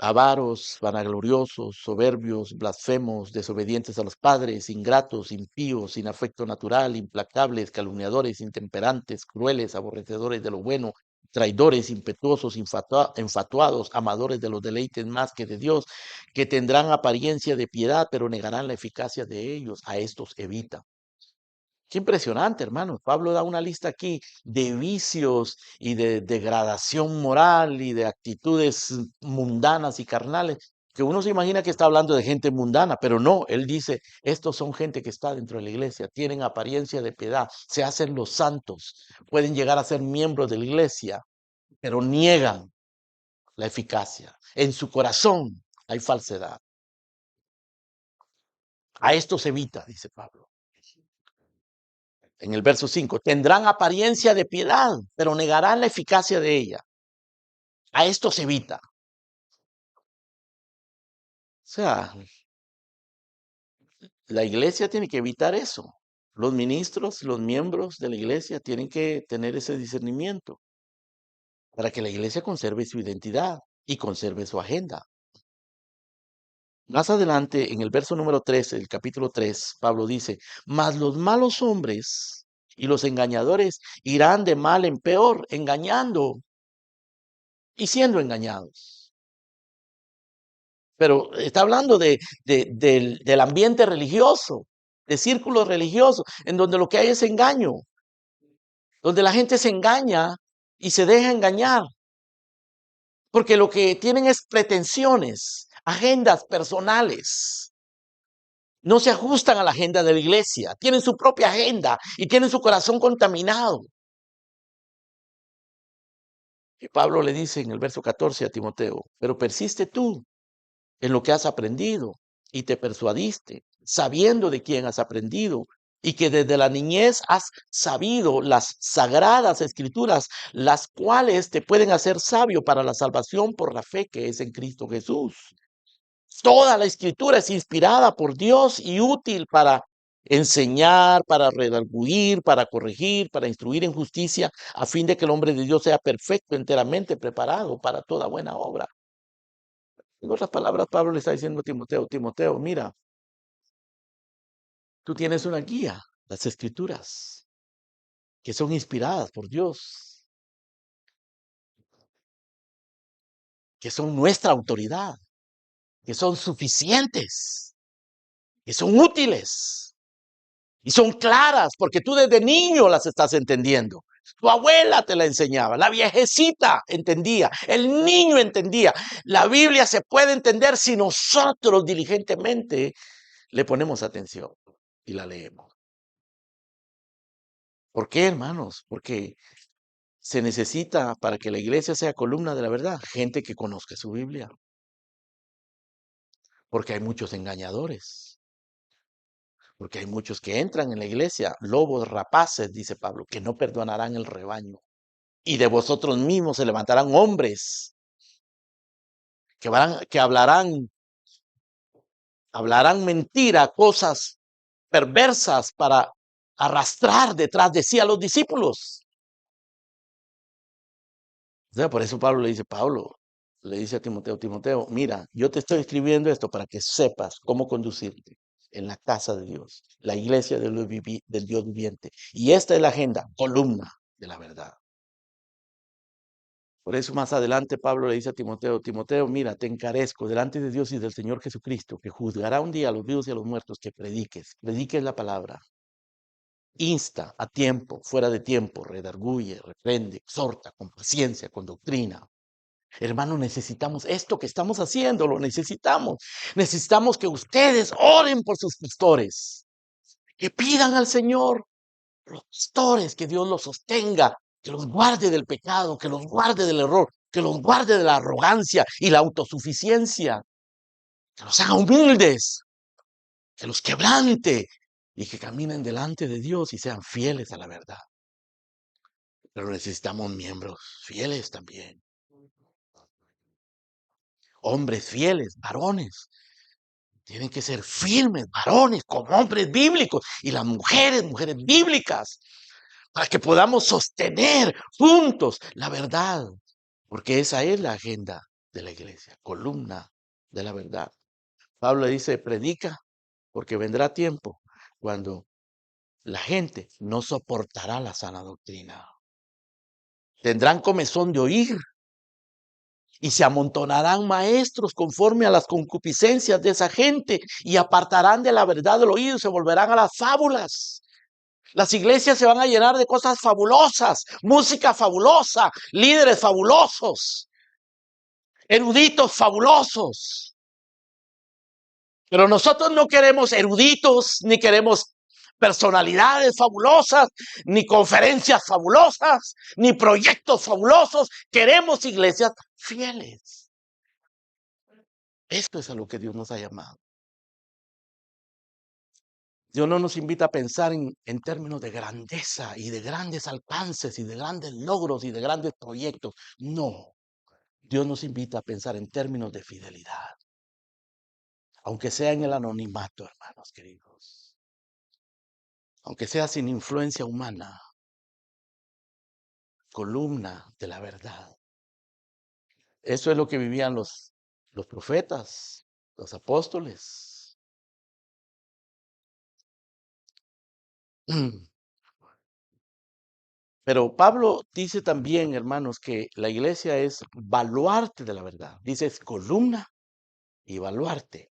avaros, vanagloriosos, soberbios, blasfemos, desobedientes a los padres, ingratos, impíos, sin afecto natural, implacables, calumniadores, intemperantes, crueles, aborrecedores de lo bueno, traidores, impetuosos, enfatuados, amadores de los deleites más que de Dios, que tendrán apariencia de piedad, pero negarán la eficacia de ellos. A estos evita. Qué impresionante, hermano. Pablo da una lista aquí de vicios y de degradación moral y de actitudes mundanas y carnales, que uno se imagina que está hablando de gente mundana, pero no, él dice, estos son gente que está dentro de la iglesia, tienen apariencia de piedad, se hacen los santos, pueden llegar a ser miembros de la iglesia, pero niegan la eficacia. En su corazón hay falsedad. A estos evita, dice Pablo. En el verso 5, tendrán apariencia de piedad, pero negarán la eficacia de ella. A esto se evita. O sea, la iglesia tiene que evitar eso. Los ministros, los miembros de la iglesia tienen que tener ese discernimiento para que la iglesia conserve su identidad y conserve su agenda. Más adelante, en el verso número 13, del capítulo 3, Pablo dice, mas los malos hombres y los engañadores irán de mal en peor, engañando y siendo engañados. Pero está hablando del ambiente religioso, de círculos religiosos, en donde lo que hay es engaño, donde la gente se engaña y se deja engañar, porque lo que tienen es pretensiones, agendas personales. No se ajustan a la agenda de la iglesia, tienen su propia agenda y tienen su corazón contaminado. Y Pablo le dice en el verso 14 a Timoteo, pero persiste tú en lo que has aprendido y te persuadiste, sabiendo de quién has aprendido y que desde la niñez has sabido las sagradas escrituras, las cuales te pueden hacer sabio para la salvación por la fe que es en Cristo Jesús. Toda la escritura es inspirada por Dios y útil para enseñar, para redarguir, para corregir, para instruir en justicia, a fin de que el hombre de Dios sea perfecto, enteramente preparado para toda buena obra. En otras palabras, Pablo le está diciendo a Timoteo, Timoteo, mira, tú tienes una guía, las escrituras, que son inspiradas por Dios, que son nuestra autoridad, que son suficientes, que son útiles y son claras porque tú desde niño las estás entendiendo. Tu abuela te la enseñaba, la viejecita entendía, el niño entendía. La Biblia se puede entender si nosotros diligentemente le ponemos atención y la leemos. ¿Por qué, hermanos? Porque se necesita para que la iglesia sea columna de la verdad, gente que conozca su Biblia, porque hay muchos engañadores, porque hay muchos que entran en la iglesia, lobos rapaces, dice Pablo, que no perdonarán el rebaño. Y de vosotros mismos se levantarán hombres que hablarán mentira, cosas perversas para arrastrar detrás de sí a los discípulos. O sea, por eso Pablo le dice a Timoteo, Timoteo, mira, yo te estoy escribiendo esto para que sepas cómo conducirte en la casa de Dios, la iglesia del Dios viviente. Y esta es la agenda, columna de la verdad. Por eso más adelante Pablo le dice a Timoteo, Timoteo, mira, te encarezco delante de Dios y del Señor Jesucristo, que juzgará un día a los vivos y a los muertos, que prediques la palabra, insta a tiempo, fuera de tiempo, redarguye, reprende, exhorta con paciencia, con doctrina. Hermano, necesitamos esto que estamos haciendo, lo necesitamos. Necesitamos que ustedes oren por sus pastores, que pidan al Señor, los pastores, que Dios los sostenga, que los guarde del pecado, que los guarde del error, que los guarde de la arrogancia y la autosuficiencia, que los haga humildes, que los quebrante y que caminen delante de Dios y sean fieles a la verdad. Pero necesitamos miembros fieles también, hombres fieles, varones, Tienen que ser firmes, varones, como hombres bíblicos, y las mujeres, mujeres bíblicas, para que podamos sostener juntos la verdad, porque esa es la agenda de la iglesia, columna de la verdad. Pablo dice, predica, porque vendrá tiempo cuando la gente no soportará la sana doctrina. Tendrán comezón de oír y se amontonarán maestros conforme a las concupiscencias de esa gente y apartarán de la verdad del oído y se volverán a las fábulas. Las iglesias se van a llenar de cosas fabulosas, música fabulosa, líderes fabulosos, eruditos fabulosos. Pero nosotros no queremos eruditos, ni queremos personalidades fabulosas, ni conferencias fabulosas, ni proyectos fabulosos. Queremos iglesias fieles. Esto es a lo que Dios nos ha llamado. Dios no nos invita a pensar en términos de grandeza y de grandes alcances y de grandes logros y de grandes proyectos. No, Dios nos invita a pensar en términos de fidelidad, aunque sea en el anonimato, hermanos queridos, aunque sea sin influencia humana, columna de la verdad. Eso es lo que vivían los profetas, los apóstoles. Pero Pablo dice también, hermanos, que la iglesia es baluarte de la verdad. Dice es columna y baluarte.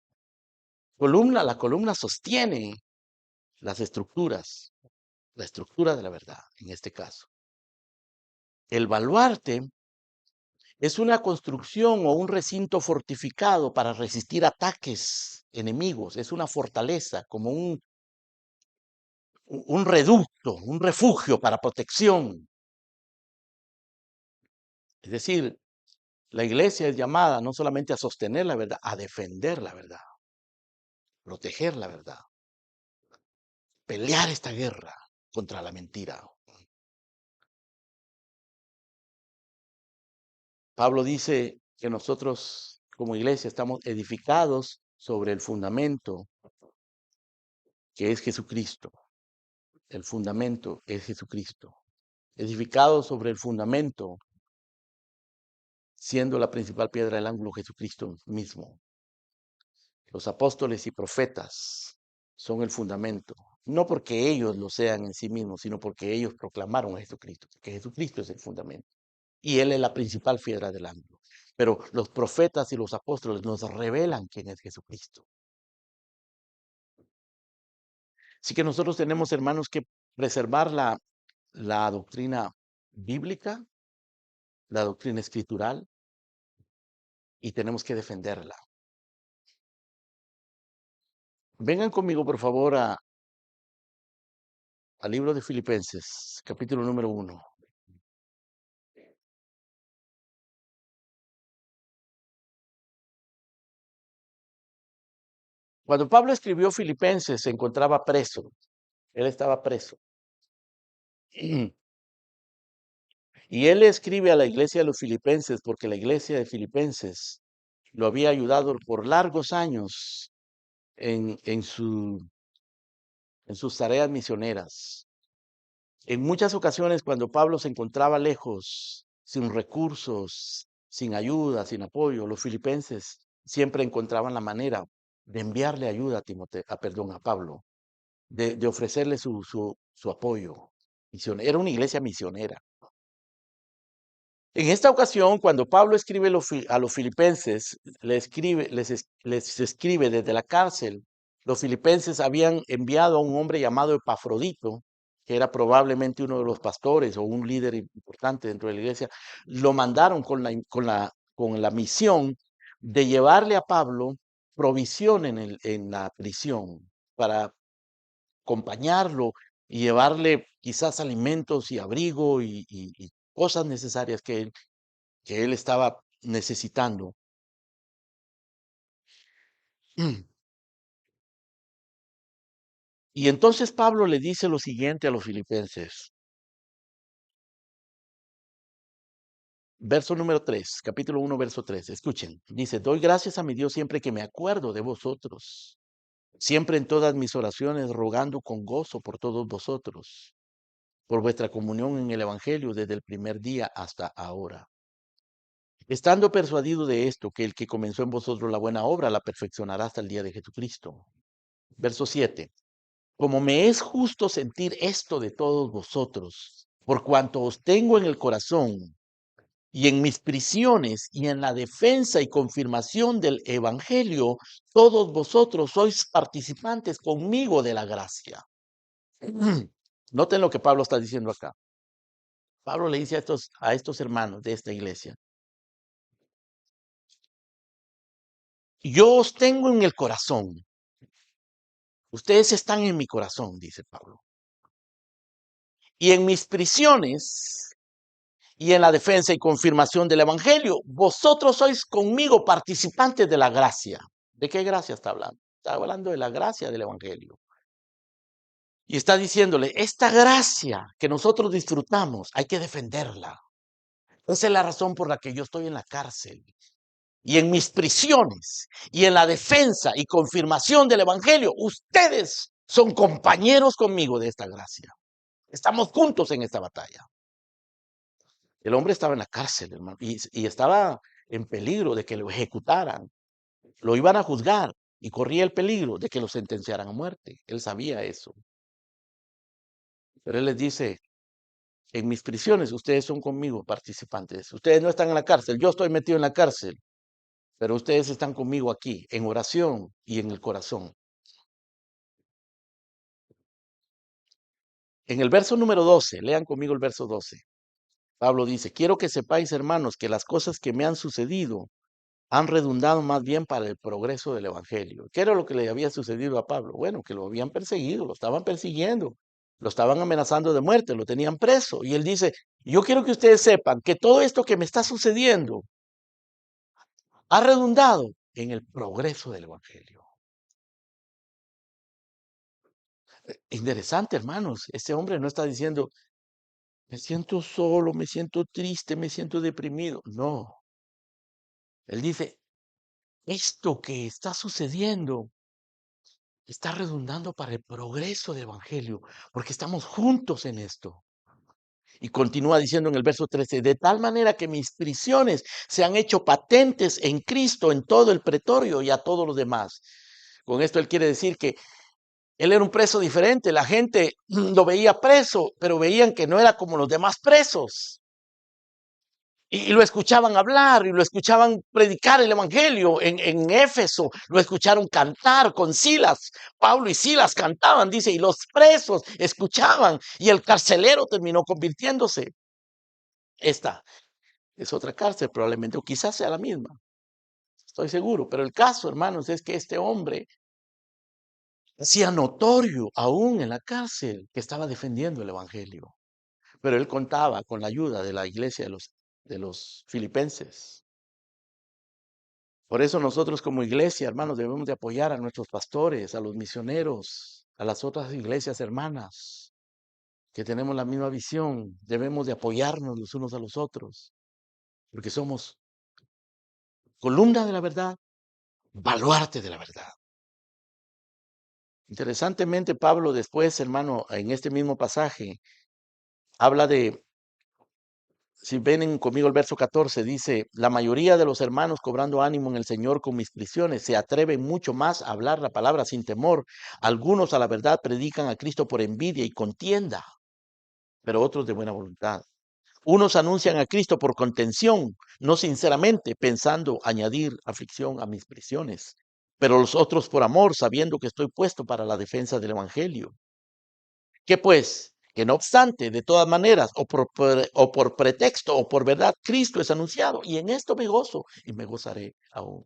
Columna, la columna sostiene las estructuras, la estructura de la verdad, en este caso. El baluarte es una construcción o un recinto fortificado para resistir ataques enemigos. Es una fortaleza, como un reducto, un refugio para protección. Es decir, la iglesia es llamada no solamente a sostener la verdad, a defender la verdad, proteger la verdad, pelear esta guerra contra la mentira. Pablo dice que nosotros como iglesia estamos edificados sobre el fundamento que es Jesucristo. El fundamento es Jesucristo. Edificados sobre el fundamento, siendo la principal piedra del ángulo Jesucristo mismo. Los apóstoles y profetas son el fundamento, no porque ellos lo sean en sí mismos, sino porque ellos proclamaron a Jesucristo, que Jesucristo es el fundamento. Y Él es la principal piedra del ángulo. Pero los profetas y los apóstoles nos revelan quién es Jesucristo. Así que nosotros tenemos, hermanos, que preservar la doctrina bíblica, la doctrina escritural, y tenemos que defenderla. Vengan conmigo, por favor, al libro de Filipenses, capítulo número 1. Cuando Pablo escribió Filipenses, se encontraba preso. Él estaba preso. Y él escribe a la iglesia de los filipenses porque la iglesia de Filipenses lo había ayudado por largos años en sus tareas misioneras. En muchas ocasiones, cuando Pablo se encontraba lejos, sin recursos, sin ayuda, sin apoyo, los filipenses siempre encontraban la manera de enviarle ayuda a a Pablo, de ofrecerle su apoyo. Era una iglesia misionera. En esta ocasión, cuando Pablo escribe a los filipenses, les escribe desde la cárcel. Los filipenses habían enviado a un hombre llamado Epafrodito, que era probablemente uno de los pastores o un líder importante dentro de la iglesia. Lo mandaron con la misión de llevarle a Pablo provisión en la prisión para acompañarlo y llevarle quizás alimentos y abrigo y cosas necesarias que él estaba necesitando. Y entonces Pablo le dice lo siguiente a los filipenses: Verso número 3, capítulo 1, verso 3. Escuchen, dice, doy gracias a mi Dios siempre que me acuerdo de vosotros, siempre en todas mis oraciones rogando con gozo por todos vosotros, por vuestra comunión en el Evangelio desde el primer día hasta ahora. Estando persuadido de esto, que el que comenzó en vosotros la buena obra la perfeccionará hasta el día de Jesucristo. Verso 7. Como me es justo sentir esto de todos vosotros, por cuanto os tengo en el corazón y en mis prisiones y en la defensa y confirmación del Evangelio, todos vosotros sois participantes conmigo de la gracia. Noten lo que Pablo está diciendo acá. Pablo le dice a estos hermanos de esta iglesia, yo os tengo en el corazón. Ustedes están en mi corazón, dice Pablo. Y en mis prisiones y en la defensa y confirmación del Evangelio, vosotros sois conmigo participantes de la gracia. ¿De qué gracia está hablando? Está hablando de la gracia del Evangelio. Y está diciéndole, esta gracia que nosotros disfrutamos, hay que defenderla. Esa es la razón por la que yo estoy en la cárcel y en mis prisiones y en la defensa y confirmación del Evangelio. Ustedes son compañeros conmigo de esta gracia. Estamos juntos en esta batalla. El hombre estaba en la cárcel, hermano, y estaba en peligro de que lo ejecutaran. Lo iban a juzgar y corría el peligro de que lo sentenciaran a muerte. Él sabía eso. Pero él les dice, en mis prisiones ustedes son conmigo participantes. Ustedes no están en la cárcel, yo estoy metido en la cárcel, pero ustedes están conmigo aquí, en oración y en el corazón. En el verso número 12, lean conmigo el verso 12. Pablo dice, quiero que sepáis, hermanos, que las cosas que me han sucedido han redundado más bien para el progreso del Evangelio. ¿Qué era lo que le había sucedido a Pablo? Bueno, que lo habían perseguido, lo estaban persiguiendo, lo estaban amenazando de muerte, lo tenían preso. Y él dice, yo quiero que ustedes sepan que todo esto que me está sucediendo ha redundado en el progreso del Evangelio. Interesante, hermanos. Este hombre no está diciendo, me siento solo, me siento triste, me siento deprimido. No. Él dice, esto que está sucediendo está redundando para el progreso del Evangelio, porque estamos juntos en esto. Y continúa diciendo en el verso 13, de tal manera que mis prisiones se han hecho patentes en Cristo, en todo el pretorio y a todos los demás. Con esto él quiere decir que él era un preso diferente. La gente lo veía preso, pero veían que no era como los demás presos. Y lo escuchaban hablar y lo escuchaban predicar el evangelio en Éfeso, lo escucharon cantar con Silas. Pablo y Silas cantaban, dice, y los presos escuchaban y el carcelero terminó convirtiéndose. Esta es otra cárcel probablemente, o quizás sea la misma, estoy seguro, pero el caso, hermanos, es que este hombre hacía notorio aún en la cárcel que estaba defendiendo el evangelio, pero él contaba con la ayuda de la iglesia de los filipenses. Por eso nosotros como iglesia, hermanos, debemos de apoyar a nuestros pastores, a los misioneros, a las otras iglesias hermanas, que tenemos la misma visión. Debemos de apoyarnos los unos a los otros, porque somos columna de la verdad, baluarte de la verdad. Interesantemente, Pablo después, hermano, en este mismo pasaje, habla de, si ven conmigo el verso 14, dice, la mayoría de los hermanos cobrando ánimo en el Señor con mis prisiones se atreven mucho más a hablar la palabra sin temor. Algunos a la verdad predican a Cristo por envidia y contienda, pero otros de buena voluntad. Unos anuncian a Cristo por contención, no sinceramente, pensando añadir aflicción a mis prisiones, pero los otros por amor, sabiendo que estoy puesto para la defensa del Evangelio. ¿Qué pues? Que no obstante, de todas maneras, o por pretexto o por verdad, Cristo es anunciado. Y en esto me gozo y me gozaré aún.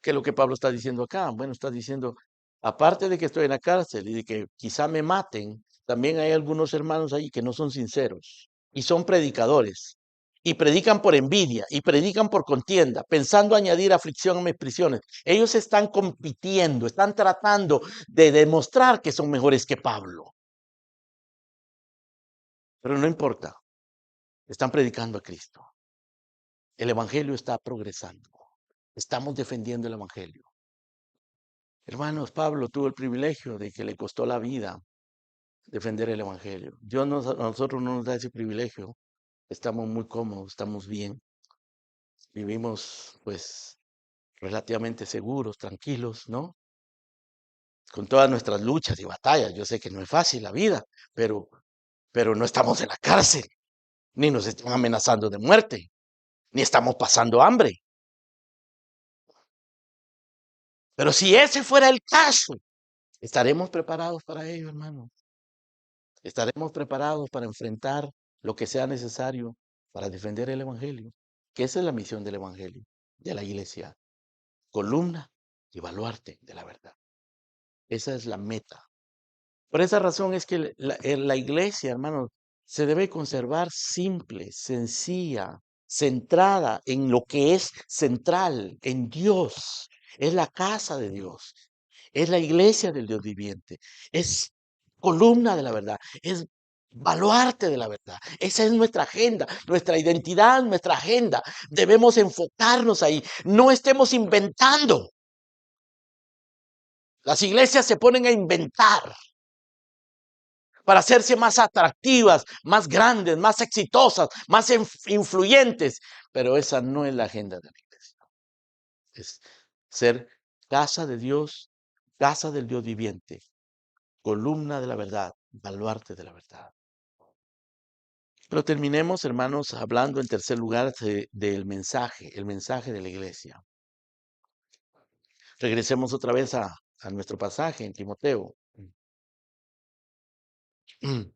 ¿Qué es lo que Pablo está diciendo acá? Bueno, está diciendo, aparte de que estoy en la cárcel y de que quizá me maten, también hay algunos hermanos ahí que no son sinceros y son predicadores. Y predican por envidia y predican por contienda, pensando añadir aflicción a mis prisiones. Ellos están compitiendo, están tratando de demostrar que son mejores que Pablo. Pero no importa. están predicando a Cristo. El evangelio está progresando. Estamos defendiendo el evangelio. Hermanos, Pablo tuvo el privilegio de que le costó la vida defender el evangelio. A nosotros no nos da ese privilegio. Estamos muy cómodos, estamos bien. Vivimos pues relativamente seguros, tranquilos, ¿no? Con todas nuestras luchas y batallas. Yo sé que no es fácil la vida, pero no estamos en la cárcel, ni nos están amenazando de muerte, ni estamos pasando hambre. Pero si ese fuera el caso, ¿estaremos preparados para ello, hermano? ¿Estaremos preparados para enfrentar lo que sea necesario para defender el evangelio? Que esa es la misión del evangelio, de la iglesia, columna y baluarte de la verdad. Esa es la meta. Por esa razón es que la iglesia, hermanos, se debe conservar simple, sencilla, centrada en lo que es central, en Dios. Es la casa de Dios. Es la iglesia del Dios viviente. Es columna de la verdad. Es baluarte de la verdad. Esa es nuestra agenda, nuestra identidad, nuestra agenda. Debemos enfocarnos ahí. No estemos inventando. Las iglesias se ponen a inventar para hacerse más atractivas, más grandes, más exitosas, más influyentes. Pero esa no es la agenda de la iglesia. Es ser casa de Dios, casa del Dios viviente, columna de la verdad, baluarte de la verdad. Pero terminemos, hermanos, hablando en tercer lugar del mensaje, el mensaje de la iglesia. Regresemos otra vez a nuestro pasaje en Timoteo. En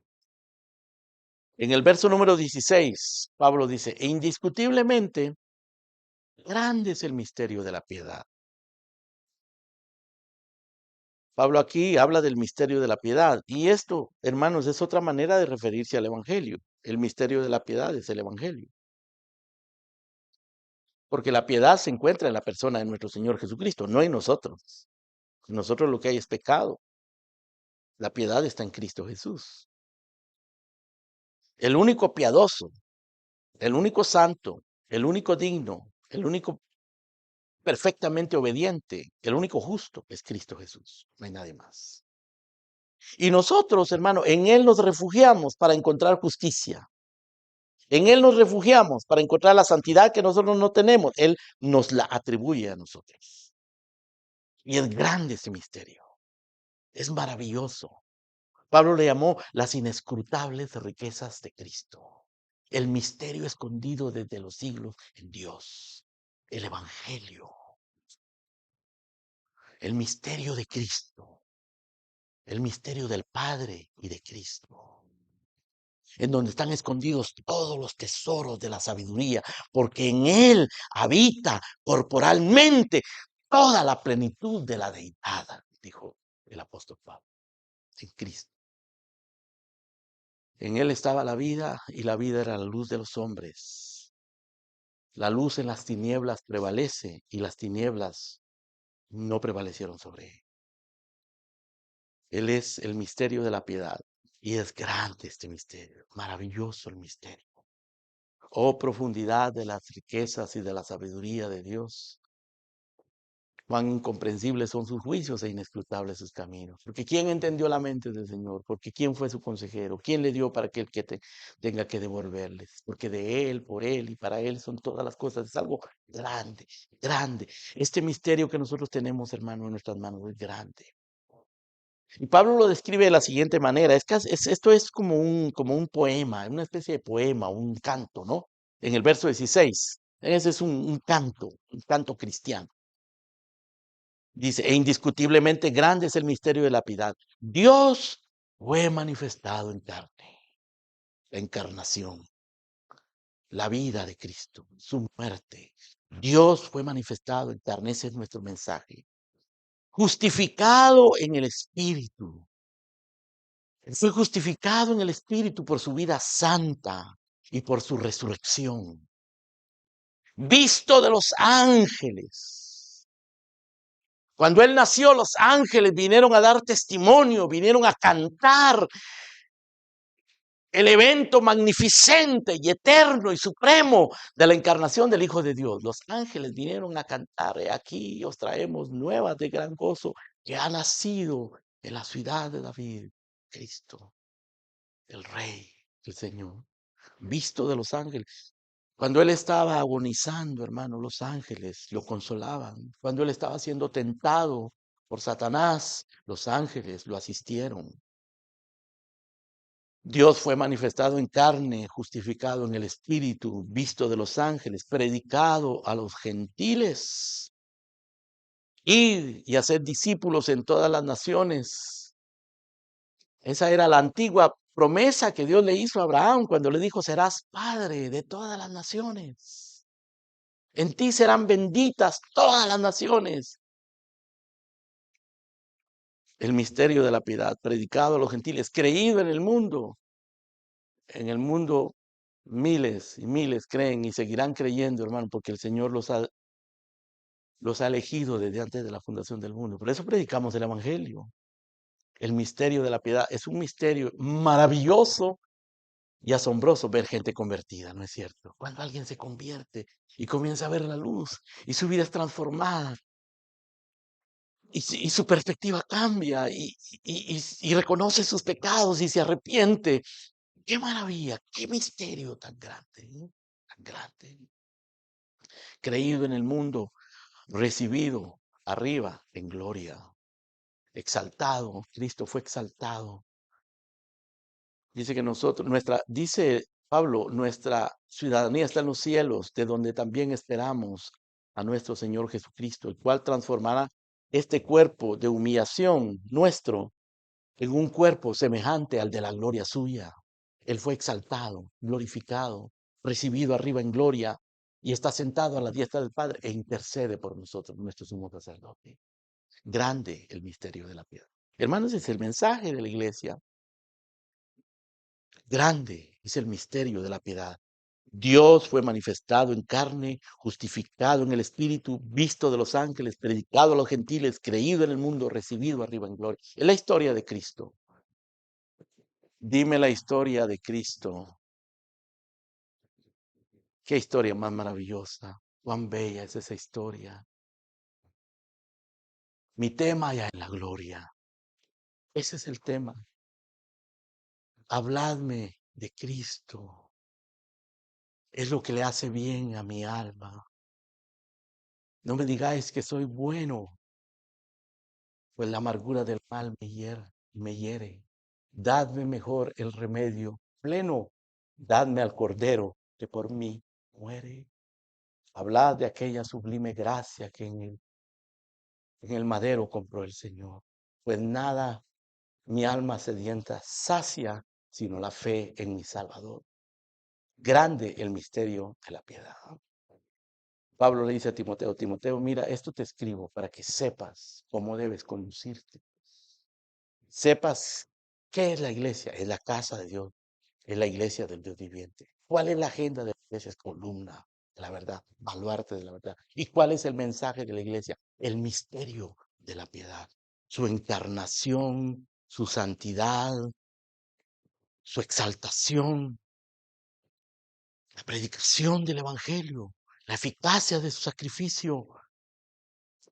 el verso número 16, Pablo dice, e indiscutiblemente, grande es el misterio de la piedad. Pablo aquí habla del misterio de la piedad. Y esto, hermanos, es otra manera de referirse al Evangelio. El misterio de la piedad es el Evangelio. Porque la piedad se encuentra en la persona de nuestro Señor Jesucristo, no en nosotros. En nosotros lo que hay es pecado. La piedad está en Cristo Jesús. El único piadoso, el único santo, el único digno, el único perfectamente obediente, el único justo es Cristo Jesús. No hay nadie más. Y nosotros, hermano, en Él nos refugiamos para encontrar justicia. En Él nos refugiamos para encontrar la santidad que nosotros no tenemos. Él nos la atribuye a nosotros. Y es grande ese misterio. Es maravilloso. Pablo le llamó las inescrutables riquezas de Cristo. El misterio escondido desde los siglos en Dios. El Evangelio. El misterio de Cristo. El misterio del Padre y de Cristo. En donde están escondidos todos los tesoros de la sabiduría, porque en Él habita corporalmente toda la plenitud de la deidad, dijo el apóstol Pablo, en Cristo. En Él estaba la vida y la vida era la luz de los hombres. La luz en las tinieblas prevalece y las tinieblas no prevalecieron sobre Él. Él es el misterio de la piedad y es grande este misterio, maravilloso el misterio. Oh, profundidad de las riquezas y de la sabiduría de Dios. Cuán incomprensibles son sus juicios e inescrutables sus caminos. Porque ¿quién entendió la mente del Señor? Porque ¿quién fue su consejero? ¿Quién le dio para que el que tenga que devolverles? Porque de Él, por Él y para Él son todas las cosas. Es algo grande, grande. Este misterio que nosotros tenemos, hermano, en nuestras manos es grande. Y Pablo lo describe de la siguiente manera. Esto es como un poema, una especie de poema, un canto, ¿no? En el verso 16. Ese es un canto cristiano. Dice, e indiscutiblemente grande es el misterio de la piedad. Dios fue manifestado en carne, la encarnación, la vida de Cristo, su muerte. Dios fue manifestado en carne, ese es nuestro mensaje. Justificado en el Espíritu. Fue justificado en el Espíritu por su vida santa y por su resurrección. Visto de los ángeles. Cuando Él nació, los ángeles vinieron a dar testimonio, vinieron a cantar el evento magnificente y eterno y supremo de la encarnación del Hijo de Dios. Los ángeles vinieron a cantar, aquí os traemos nuevas de gran gozo, que ha nacido en la ciudad de David, Cristo, el Rey, el Señor, visto de los ángeles. Cuando él estaba agonizando, hermano, los ángeles lo consolaban. Cuando él estaba siendo tentado por Satanás, los ángeles lo asistieron. Dios fue manifestado en carne, justificado en el Espíritu, visto de los ángeles, predicado a los gentiles. Ir y hacer discípulos en todas las naciones. Esa era la antigua promesa que Dios le hizo a Abraham cuando le dijo, serás padre de todas las naciones. En ti serán benditas todas las naciones. El misterio de la piedad, predicado a los gentiles, creído en el mundo. En el mundo miles y miles creen y seguirán creyendo, hermano, porque el Señor los ha elegido desde antes de la fundación del mundo. Por eso predicamos el Evangelio. El misterio de la piedad es un misterio maravilloso y asombroso ver gente convertida, ¿no es cierto? Cuando alguien se convierte y comienza a ver la luz y su vida es transformada y su perspectiva cambia y reconoce sus pecados y se arrepiente. ¡Qué maravilla! ¡Qué misterio tan grande! Tan grande. Creído en el mundo, recibido arriba en gloria, exaltado. Cristo fue exaltado. Dice que dice Pablo, nuestra ciudadanía está en los cielos, de donde también esperamos a nuestro Señor Jesucristo, el cual transformará este cuerpo de humillación nuestro en un cuerpo semejante al de la gloria suya. Él fue exaltado, glorificado, recibido arriba en gloria y está sentado a la diestra del Padre e intercede por nosotros, nuestro sumo sacerdote. Grande el misterio de la piedad. Hermanos, es el mensaje de la iglesia. Grande es el misterio de la piedad. Dios fue manifestado en carne, justificado en el Espíritu, visto de los ángeles, predicado a los gentiles, creído en el mundo, recibido arriba en gloria. Es la historia de Cristo. Dime la historia de Cristo. Qué historia más maravillosa. Cuán bella es esa historia. Mi tema ya en la gloria. Ese es el tema. Habladme de Cristo. Es lo que le hace bien a mi alma. No me digáis que soy bueno, pues la amargura del mal me hiere. Dadme mejor el remedio pleno. Dadme al Cordero que por mí muere. Hablad de aquella sublime gracia que en el madero compró el Señor. Pues nada mi alma sedienta sacia, sino la fe en mi Salvador. Grande el misterio de la piedad. Pablo le dice a Timoteo, Timoteo, mira, esto te escribo para que sepas cómo debes conducirte. Sepas qué es la iglesia, es la casa de Dios, es la iglesia del Dios viviente. ¿Cuál es la agenda de la iglesia? Es columna de la verdad, baluarte de la verdad. ¿Y cuál es el mensaje de la iglesia? El misterio de la piedad, su encarnación, su santidad, su exaltación, la predicación del evangelio, la eficacia de su sacrificio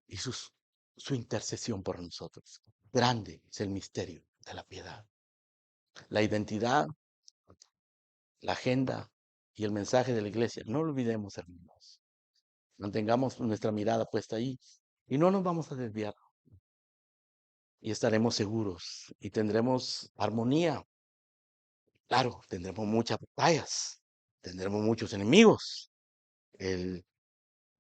y su intercesión por nosotros. Grande es el misterio de la piedad. La identidad, la agenda y el mensaje de la iglesia. No lo olvidemos, hermanos. Mantengamos nuestra mirada puesta ahí y no nos vamos a desviar. Y estaremos seguros y tendremos armonía. Claro, tendremos muchas batallas, tendremos muchos enemigos. El,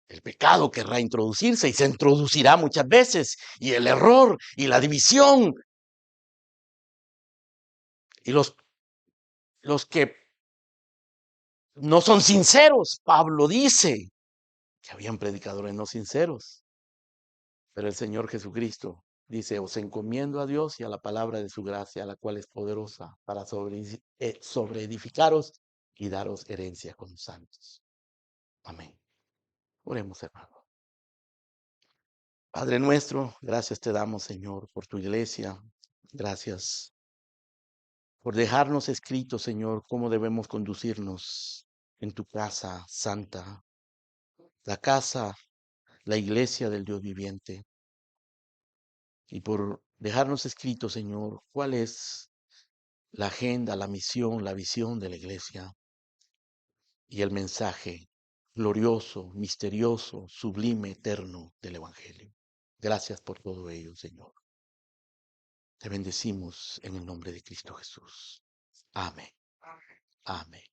el pecado querrá introducirse y se introducirá muchas veces. Y el error y la división. Y los que no son sinceros, Pablo dice que habían predicadores no sinceros. Pero el Señor Jesucristo dice, os encomiendo a Dios y a la palabra de su gracia, la cual es poderosa para sobreedificaros y daros herencia con los santos. Amén. Oremos, hermano. Padre nuestro, gracias te damos, Señor, por tu iglesia. Gracias por dejarnos escrito, Señor, cómo debemos conducirnos en tu casa santa, la casa, la iglesia del Dios viviente, y por dejarnos escrito, Señor, cuál es la agenda, la misión, la visión de la iglesia y el mensaje glorioso, misterioso, sublime, eterno del Evangelio. Gracias por todo ello, Señor. Te bendecimos en el nombre de Cristo Jesús. Amén. Amén.